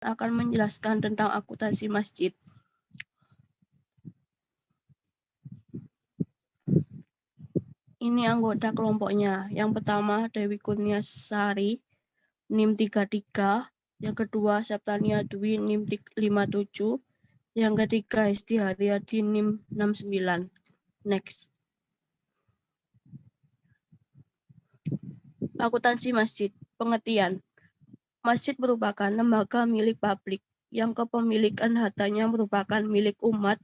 akan menjelaskan tentang akuntansi masjid. Ini anggota kelompoknya. Yang pertama Dewi Kurniasari, NIM 33. Yang kedua Septania Dwi, NIM 57. Yang ketiga Hesti Haryadi, NIM 69. Next. Akuntansi masjid. Pengertian. Masjid merupakan lembaga milik publik yang kepemilikan hartanya merupakan milik umat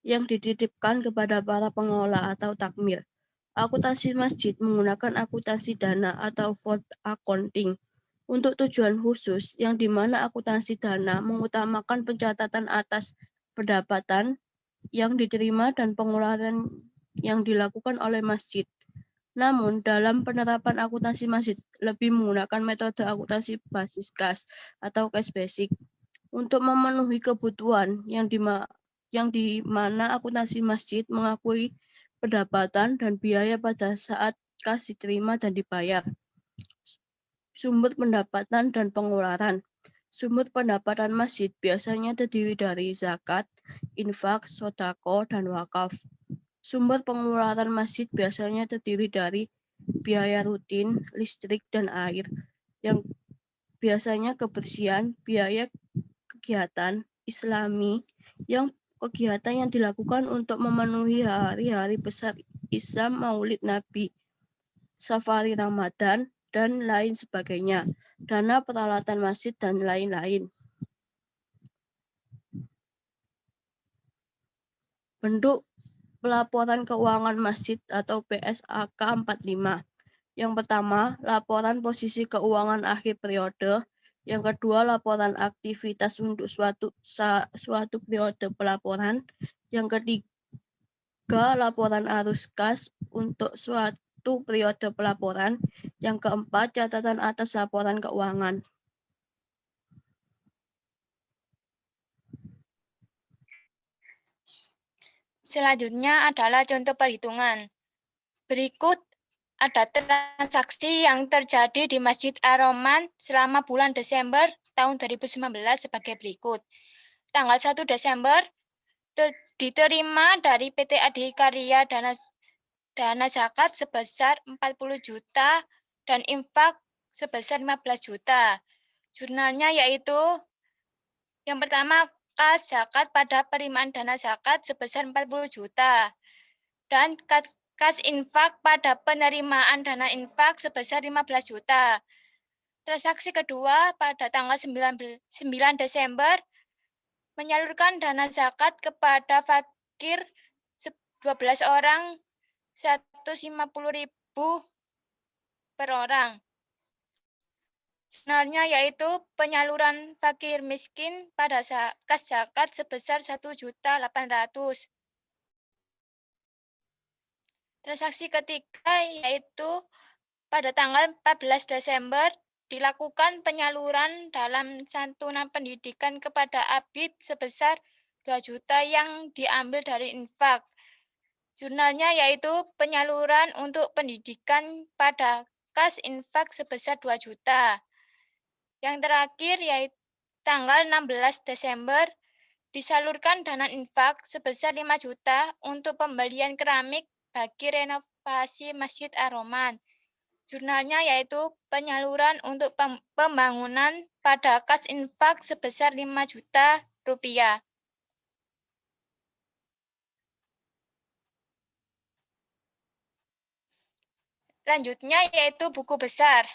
yang dititipkan kepada para pengelola atau takmir. Akuntansi masjid menggunakan akuntansi dana atau fund accounting untuk tujuan khusus yang dimana akuntansi dana mengutamakan pencatatan atas pendapatan yang diterima dan pengeluaran yang dilakukan oleh masjid. Namun, dalam penerapan akuntansi masjid lebih menggunakan metode akuntansi basis kas atau cash basic untuk memenuhi kebutuhan yang di mana akuntansi masjid mengakui pendapatan dan biaya pada saat kas diterima dan dibayar. Sumber pendapatan dan pengeluaran. Sumber pendapatan masjid biasanya terdiri dari zakat, infak, sodako, dan wakaf. Sumber pengeluaran masjid biasanya terdiri dari biaya rutin, listrik, dan air, yang biasanya kebersihan, biaya kegiatan Islami, yang kegiatan yang dilakukan untuk memenuhi hari-hari besar Islam, Maulid Nabi, safari Ramadan, dan lain sebagainya, dana peralatan masjid, dan lain-lain. Bentuk pelaporan keuangan masjid atau PSAK 45. Yang pertama, laporan posisi keuangan akhir periode. Yang kedua, laporan aktivitas untuk suatu periode pelaporan. Yang ketiga, laporan arus kas untuk suatu periode pelaporan. Yang keempat, catatan atas laporan keuangan. Selanjutnya adalah contoh perhitungan. Berikut ada transaksi yang terjadi di Masjid Ar-Rahman selama bulan Desember tahun 2019 sebagai berikut. Tanggal 1 Desember diterima dari PT Adikarya dana zakat sebesar 40 juta dan infak sebesar 15 juta. Jurnalnya yaitu yang pertama kas zakat pada penerimaan dana zakat sebesar 40 juta dan kas infak pada penerimaan dana infak sebesar 15 juta. Transaksi kedua pada tanggal 9 Desember menyalurkan dana zakat kepada fakir 12 orang 150.000 per orang. Jurnalnya yaitu penyaluran fakir miskin pada kas zakat sebesar 1.800.000. Transaksi ketiga yaitu pada tanggal 14 Desember dilakukan penyaluran dalam santunan pendidikan kepada abid sebesar 2 juta yang diambil dari infak. Jurnalnya yaitu penyaluran untuk pendidikan pada kas infak sebesar 2 juta. Yang terakhir yaitu tanggal 16 Desember disalurkan dana infak sebesar 5 juta untuk pembelian keramik bagi renovasi Masjid Ar-Rahman. Jurnalnya yaitu penyaluran untuk pembangunan pada kas infak sebesar 5 juta rupiah. Selanjutnya yaitu buku besar.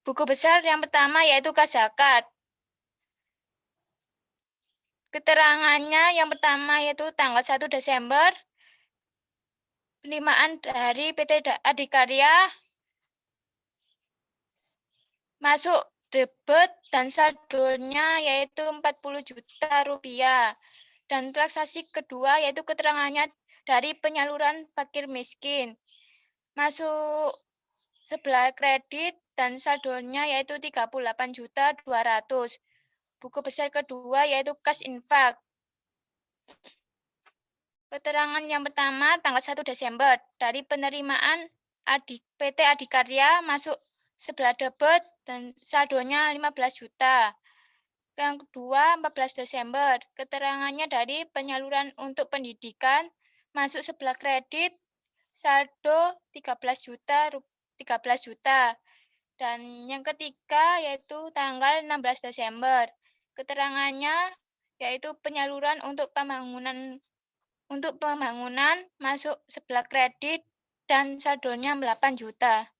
Buku besar yang pertama yaitu kas zakat. Keterangannya yang pertama yaitu tanggal 1 Desember penerimaan dari PT Adikarya masuk debit dan saldonya yaitu 40 juta rupiah. Dan transaksi kedua yaitu keterangannya dari penyaluran fakir miskin. Masuk sebelah kredit dan saldonya yaitu 38.200.000. Buku besar kedua yaitu kas infak. Keterangan yang pertama tanggal 1 Desember dari penerimaan PT Adikarya masuk sebelah debit dan saldonya 15 juta. Yang kedua, 14 Desember, keterangannya dari penyaluran untuk pendidikan masuk sebelah kredit saldo 13 juta 13 juta. Dan yang ketiga yaitu tanggal 16 Desember. Keterangannya yaitu penyaluran untuk pembangunan masuk sebelah kredit dan saldonya 8 juta.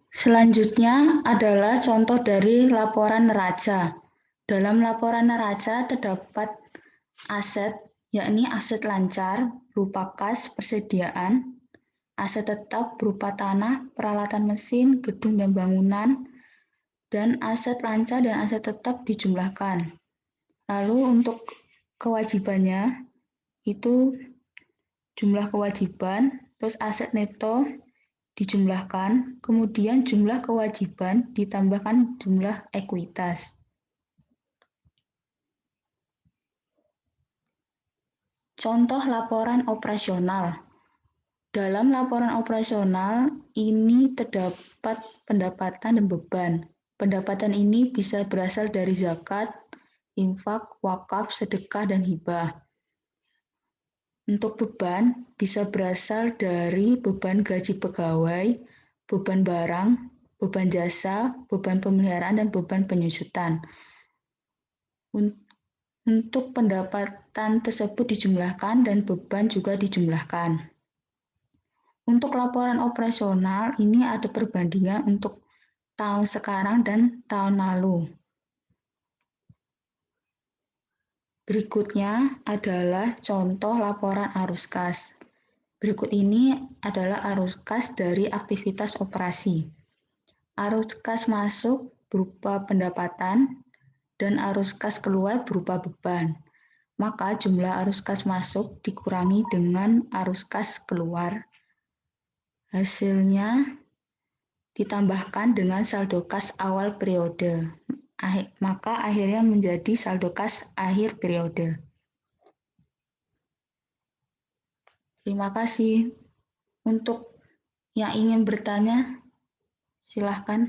Selanjutnya adalah contoh dari laporan neraca. Dalam laporan neraca terdapat aset, yakni aset lancar berupa kas persediaan, aset tetap berupa tanah, peralatan mesin, gedung dan bangunan, dan aset lancar dan aset tetap dijumlahkan. Lalu untuk kewajibannya itu jumlah kewajiban, terus aset neto dijumlahkan, kemudian jumlah kewajiban ditambahkan jumlah ekuitas. Contoh laporan operasional. Dalam laporan operasional ini terdapat pendapatan dan beban. Pendapatan ini bisa berasal dari zakat, infak, wakaf, sedekah, dan hibah. Untuk beban bisa berasal dari beban gaji pegawai, beban barang, beban jasa, beban pemeliharaan, dan beban penyusutan. Untuk pendapatan tersebut dijumlahkan dan beban juga dijumlahkan. Untuk laporan operasional ini ada perbandingan untuk tahun sekarang dan tahun lalu. Berikutnya adalah contoh laporan arus kas. Berikut ini adalah arus kas dari aktivitas operasi. Arus kas masuk berupa pendapatan dan arus kas keluar berupa beban. Maka jumlah arus kas masuk dikurangi dengan arus kas keluar. Hasilnya ditambahkan dengan saldo kas awal periode. Maka akhirnya menjadi saldo kas akhir periode. Terima kasih. Untuk yang ingin bertanya, silahkan.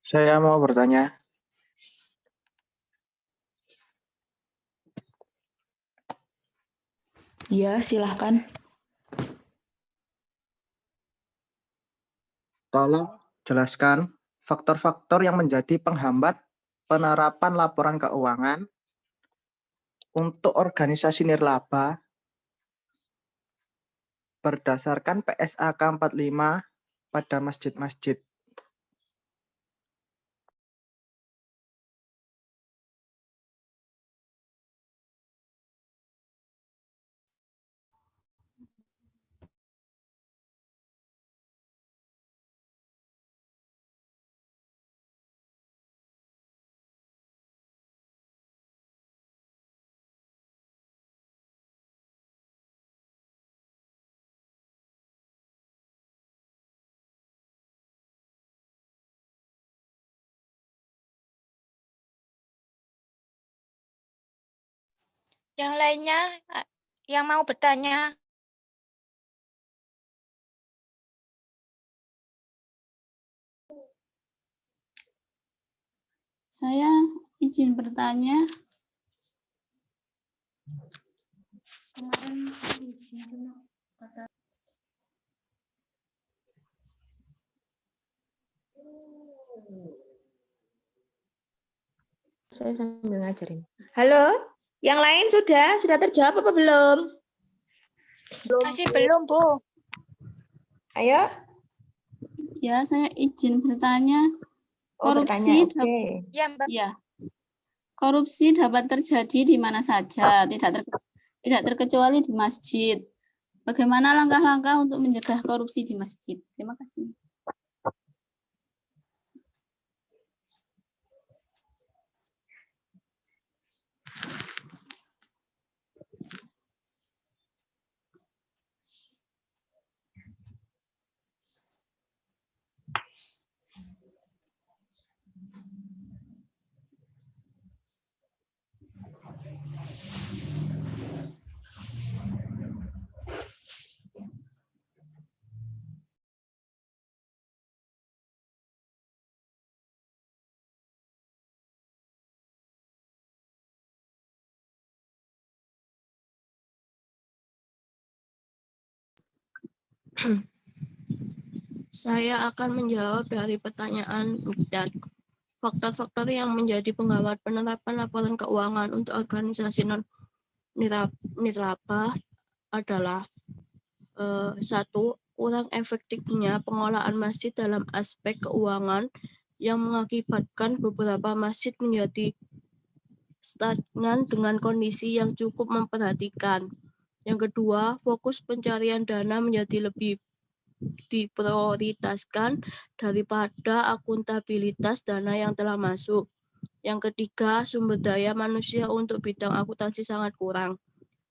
Saya mau bertanya. Ya, silahkan. Tolong jelaskan faktor-faktor yang menjadi penghambat penerapan laporan keuangan untuk organisasi nirlaba berdasarkan PSAK 45 pada masjid-masjid. Yang lainnya yang mau bertanya? Saya izin bertanya. Saya sambil ngajarin. Halo, yang lain sudah terjawab apa belum? Masih belum, Bu. Ayo. Ya, saya izin bertanya. Bertanya. Korupsi, Oke. Ya, Mbak. ya. Korupsi dapat terjadi di mana saja, tidak terkecuali di masjid. Bagaimana langkah-langkah untuk mencegah korupsi di masjid? Terima kasih. Saya akan menjawab dari pertanyaan dan faktor-faktor yang menjadi penghambat penerapan laporan keuangan untuk organisasi non-nirlaba adalah 1. Kurang efektifnya pengelolaan masjid dalam aspek keuangan yang mengakibatkan beberapa masjid menjadi stagnan dengan kondisi yang cukup memperhatikan. Yang kedua, fokus pencarian dana menjadi lebih diprioritaskan daripada akuntabilitas dana yang telah masuk. Yang ketiga, sumber daya manusia untuk bidang akuntansi sangat kurang.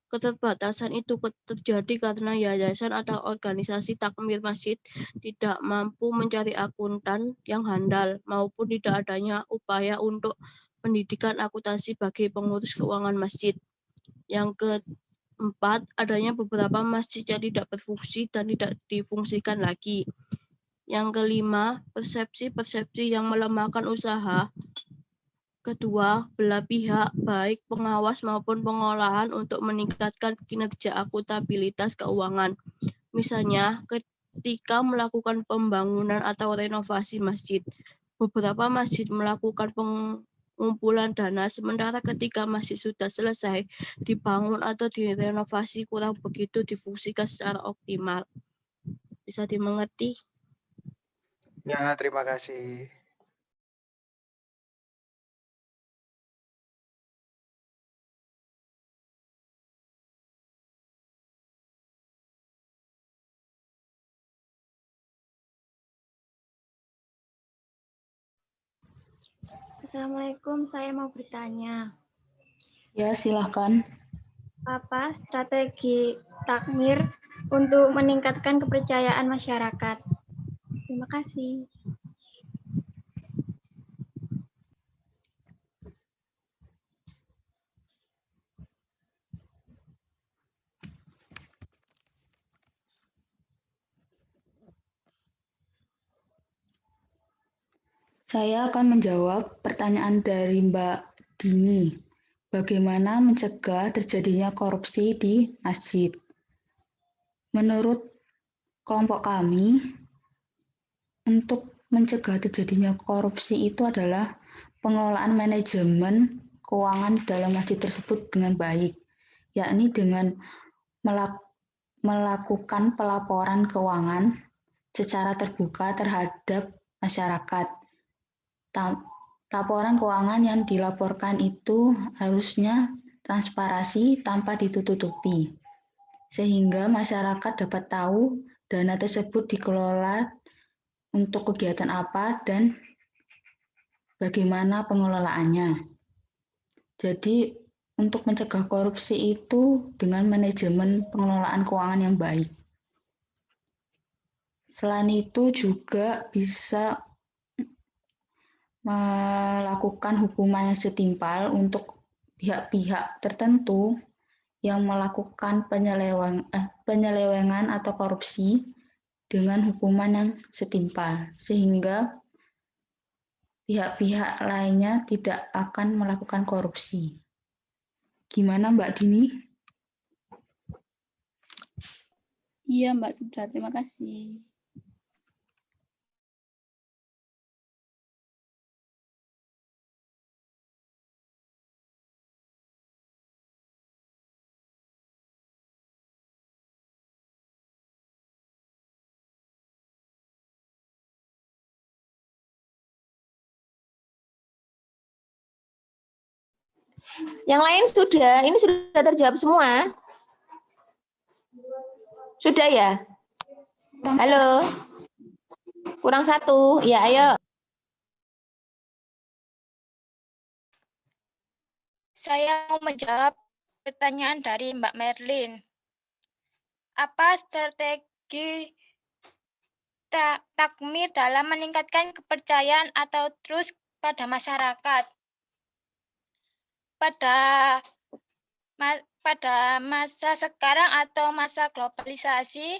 Keterbatasan itu terjadi karena yayasan atau organisasi takmir masjid tidak mampu mencari akuntan yang handal maupun tidak adanya upaya untuk pendidikan akuntansi bagi pengurus keuangan masjid. Yang keempat, adanya beberapa masjid yang tidak berfungsi dan tidak difungsikan lagi. Yang kelima, persepsi-persepsi yang melemahkan usaha. Kedua, belah pihak baik pengawas maupun pengolahan untuk meningkatkan kinerja akuntabilitas keuangan. Misalnya, ketika melakukan pembangunan atau renovasi masjid, beberapa masjid melakukan pengumpulan dana, sementara ketika masjid sudah selesai dibangun atau direnovasi kurang begitu difungsikan secara optimal. Bisa dimengerti? Ya, terima kasih. Assalamualaikum, saya mau bertanya. Ya, silahkan. Apa strategi takmir untuk meningkatkan kepercayaan masyarakat? Terima kasih. Saya akan menjawab pertanyaan dari Mbak Dini. Bagaimana mencegah terjadinya korupsi di masjid? Menurut kelompok kami, untuk mencegah terjadinya korupsi itu adalah pengelolaan manajemen keuangan dalam masjid tersebut dengan baik, yakni dengan melakukan pelaporan keuangan secara terbuka terhadap masyarakat. Laporan keuangan yang dilaporkan itu harusnya transparansi tanpa ditutup-tutupi, sehingga masyarakat dapat tahu dana tersebut dikelola untuk kegiatan apa dan bagaimana pengelolaannya. Jadi, untuk mencegah korupsi itu dengan manajemen pengelolaan keuangan yang baik. Selain itu juga bisa melakukan hukuman yang setimpal untuk pihak-pihak tertentu yang melakukan penyelewengan atau korupsi dengan hukuman yang setimpal, sehingga pihak-pihak lainnya tidak akan melakukan korupsi. Gimana Mbak Dini? Iya, Mbak Subda, terima kasih. Yang lain sudah, ini sudah terjawab semua. Sudah ya? Halo? Kurang satu. Ya, ayo. Saya mau menjawab pertanyaan dari Mbak Merlin. Apa strategi takmir dalam meningkatkan kepercayaan atau trust pada masyarakat? Pada masa sekarang atau masa globalisasi,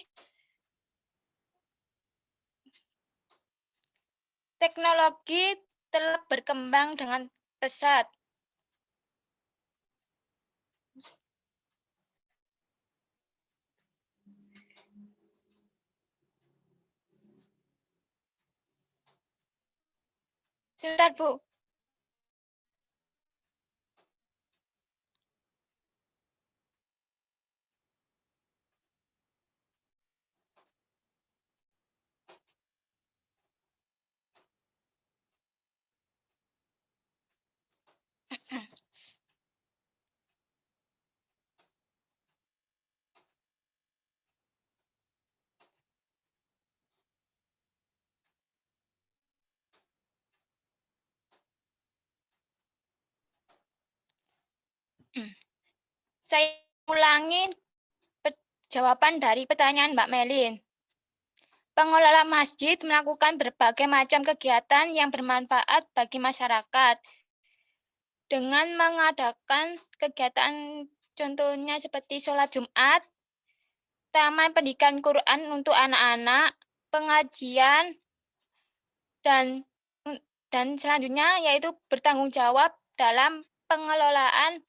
teknologi telah berkembang dengan pesat. Sebentar, Bu. Saya ulangi jawaban dari pertanyaan Mbak Melin. Pengelola masjid melakukan berbagai macam kegiatan yang bermanfaat bagi masyarakat. Dengan mengadakan kegiatan contohnya seperti sholat Jumat, taman pendidikan Quran untuk anak-anak, pengajian, dan selanjutnya yaitu bertanggung jawab dalam pengelolaan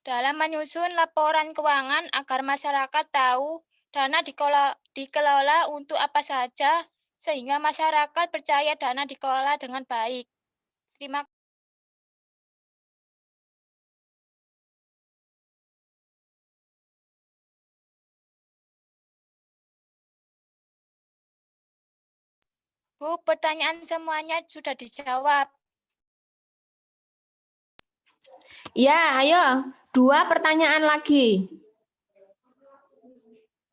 dalam menyusun laporan keuangan agar masyarakat tahu dana dikelola untuk apa saja sehingga masyarakat percaya dana dikelola dengan baik. Terima kasih. Bu, pertanyaan semuanya sudah dijawab. Ya, ayo. 2 pertanyaan lagi.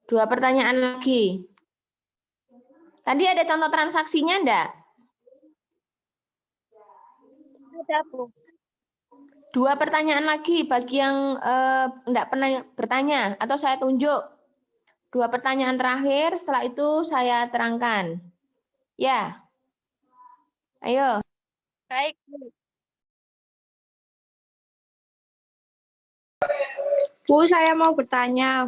2 pertanyaan lagi. Tadi ada contoh transaksinya enggak? Ada, Bu. 2 pertanyaan lagi bagi yang enggak pernah bertanya atau saya tunjuk. 2 pertanyaan terakhir, setelah itu saya terangkan. Ya. Ayo. Baik, Bu. Bu, saya mau bertanya.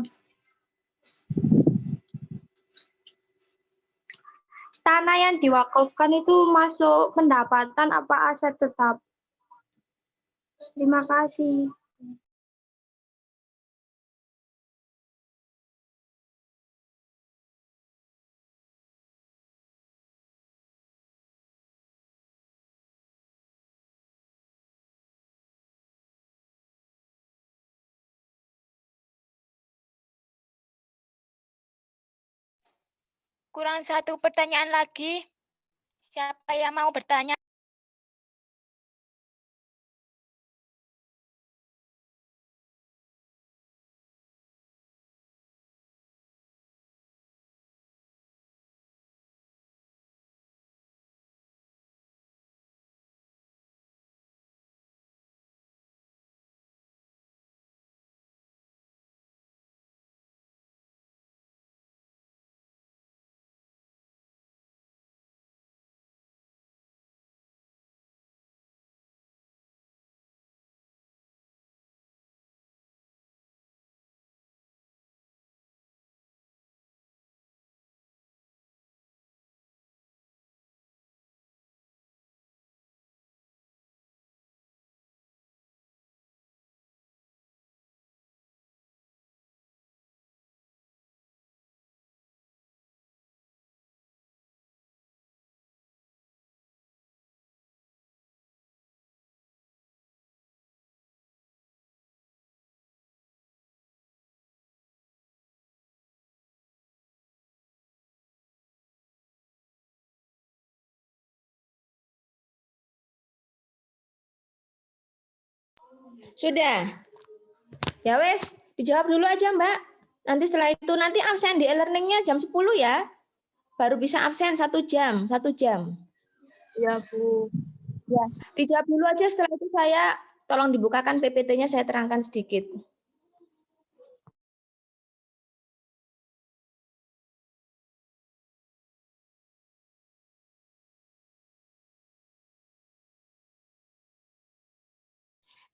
Tanah yang diwakafkan itu masuk pendapatan apa aset tetap? Terima kasih. Kurang satu pertanyaan lagi. Siapa yang mau bertanya? Sudah. Ya wes, dijawab dulu aja, Mbak. Nanti setelah itu nanti absen di e-learning-nya jam 10 ya. Baru bisa absen 1 jam, 1 jam. Ya, Bu. Ya, dijawab dulu aja, setelah itu saya tolong dibukakan PPT-nya, saya terangkan sedikit.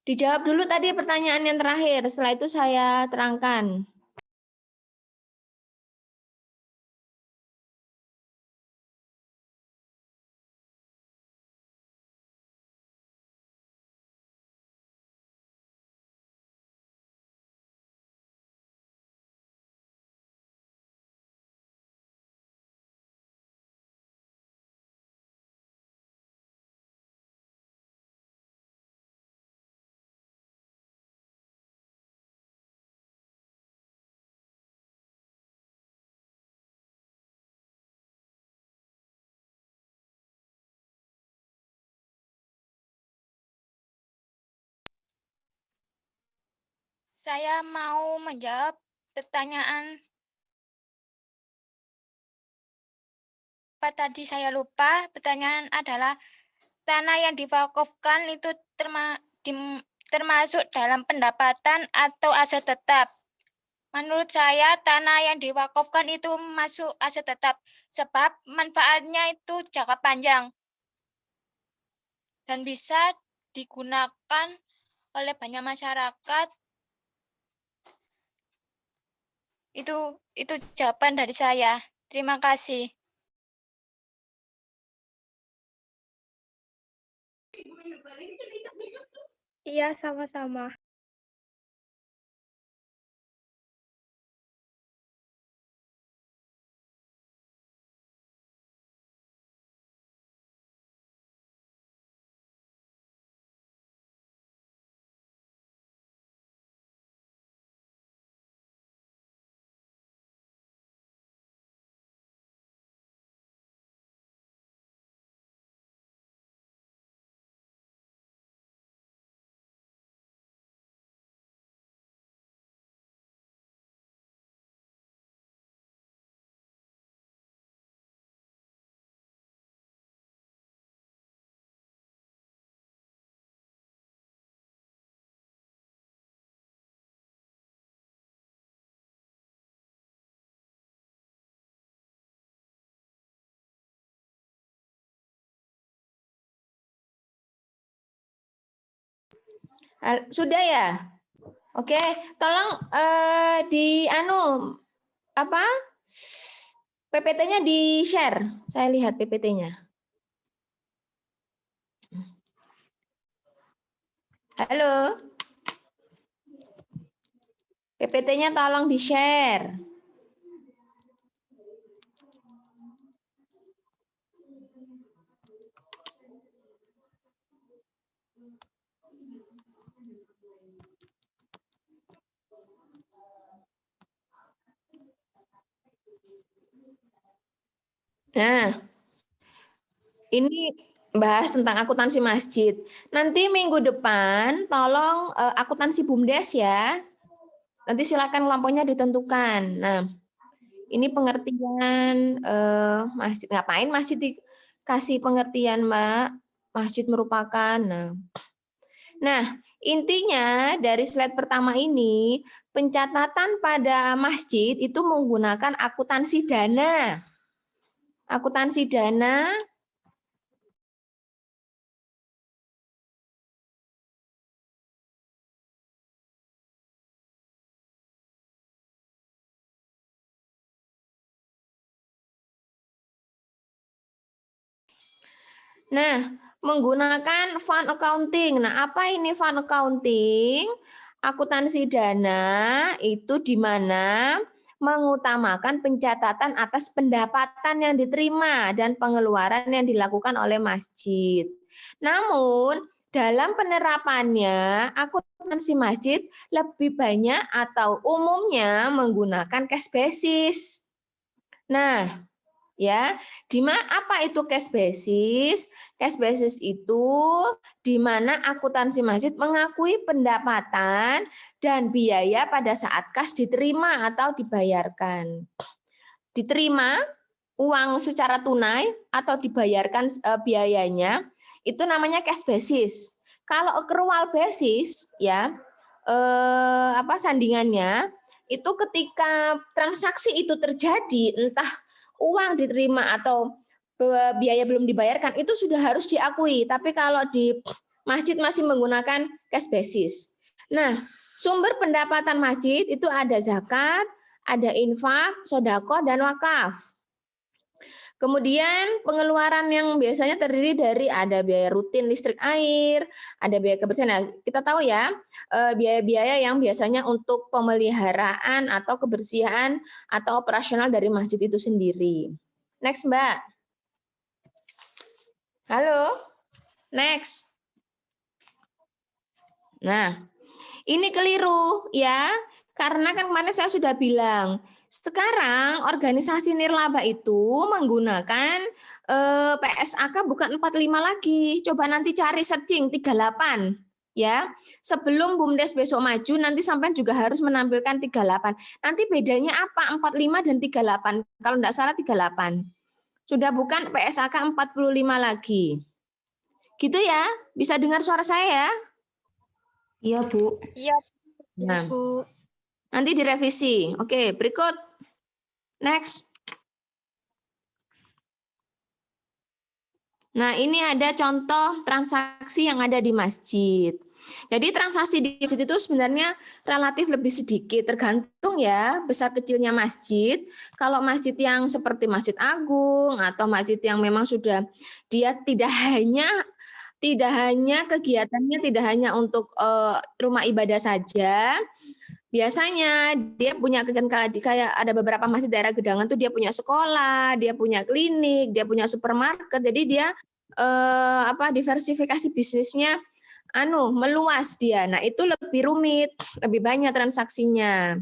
Dijawab dulu tadi pertanyaan yang terakhir, setelah itu saya terangkan. Saya mau menjawab pertanyaan apa tadi, saya lupa. Pertanyaan adalah tanah yang diwakafkan itu termasuk dalam pendapatan atau aset tetap. Menurut saya tanah yang diwakafkan itu masuk aset tetap sebab manfaatnya itu jangka panjang dan bisa digunakan oleh banyak masyarakat. Itu jawaban dari saya. Terima kasih. Iya, sama-sama. Sudah ya? Oke, tolong PPT-nya di-share. Saya lihat PPT-nya. Halo. PPT-nya tolong di-share. Nah, ini bahas tentang akuntansi masjid. Nanti minggu depan tolong akuntansi BUMDes ya. Nanti silakan lampunya ditentukan. Nah, ini pengertian masjid. Ngapain masjid dikasih pengertian, Mbak? Masjid merupakan. Nah, intinya dari slide pertama ini, pencatatan pada masjid itu menggunakan akuntansi dana. Akuntansi dana menggunakan fund accounting. Nah, apa ini fund accounting? Akuntansi dana itu di mana mengutamakan pencatatan atas pendapatan yang diterima dan pengeluaran yang dilakukan oleh masjid. Namun, dalam penerapannya, akuntansi masjid lebih banyak atau umumnya menggunakan cash basis. Nah, ya, apa itu cash basis? Cash basis itu di mana akuntansi masjid mengakui pendapatan dan biaya pada saat kas diterima atau dibayarkan. Diterima uang secara tunai atau dibayarkan biayanya itu namanya cash basis. Kalau accrual basis ya sandingannya itu ketika transaksi itu terjadi entah uang diterima atau biaya belum dibayarkan itu sudah harus diakui. Tapi kalau di masjid masih menggunakan cash basis. Nah, sumber pendapatan masjid itu ada zakat, ada infak, sedekah, dan wakaf. Kemudian pengeluaran yang biasanya terdiri dari ada biaya rutin listrik air, ada biaya kebersihan. Nah, kita tahu ya, biaya-biaya yang biasanya untuk pemeliharaan atau kebersihan atau operasional dari masjid itu sendiri. Next, Mbak. Halo? Next. Nah, ini keliru ya, karena kan kemarin saya sudah bilang, sekarang organisasi nirlaba itu menggunakan PSAK bukan 45 lagi. Coba nanti cari searching 38. Ya, sebelum BUMDes besok maju, nanti sampai juga harus menampilkan 38. Nanti bedanya apa? 45 dan 38. Kalau enggak salah 38. Sudah bukan PSAK 45 lagi. Gitu ya? Bisa dengar suara saya ya? Iya, Bu. Iya, Nah, Bu. nanti direvisi. Oke, berikut. Next. Nah, ini ada contoh transaksi yang ada di masjid. Jadi transaksi di masjid itu sebenarnya relatif lebih sedikit, tergantung ya besar kecilnya masjid. Kalau masjid yang seperti Masjid Agung atau masjid yang memang sudah dia tidak hanya kegiatannya tidak hanya untuk rumah ibadah saja. Biasanya dia punya kegiatan kayak ada beberapa masjid daerah Gedangan tuh dia punya sekolah, dia punya klinik, dia punya supermarket. Jadi dia diversifikasi bisnisnya meluas dia. Nah, itu lebih rumit, lebih banyak transaksinya.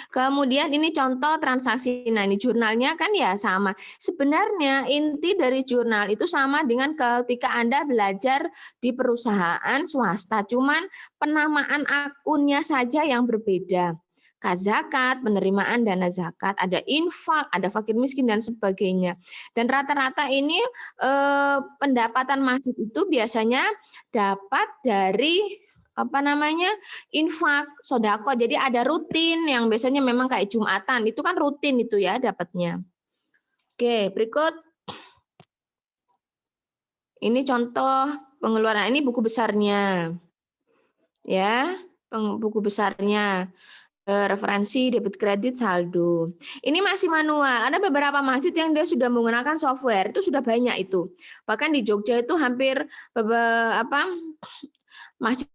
Kemudian ini contoh transaksi. Nah, ini jurnalnya kan ya sama. Sebenarnya inti dari jurnal itu sama dengan ketika Anda belajar di perusahaan swasta. Cuman penamaan akunnya saja yang berbeda. Zakat, penerimaan dana zakat, ada infak, ada fakir miskin dan sebagainya. Dan rata-rata ini pendapatan masjid itu biasanya dapat dari infak, sodako. Jadi ada rutin yang biasanya memang kayak Jumatan, itu kan rutin itu ya dapatnya. Oke, berikut. Ini contoh pengeluaran, ini buku besarnya. Ya, buku besarnya. Referensi, debit kredit, saldo. Ini masih manual. Ada beberapa masjid yang dia sudah menggunakan software, itu sudah banyak itu. Bahkan di Jogja itu hampir masjid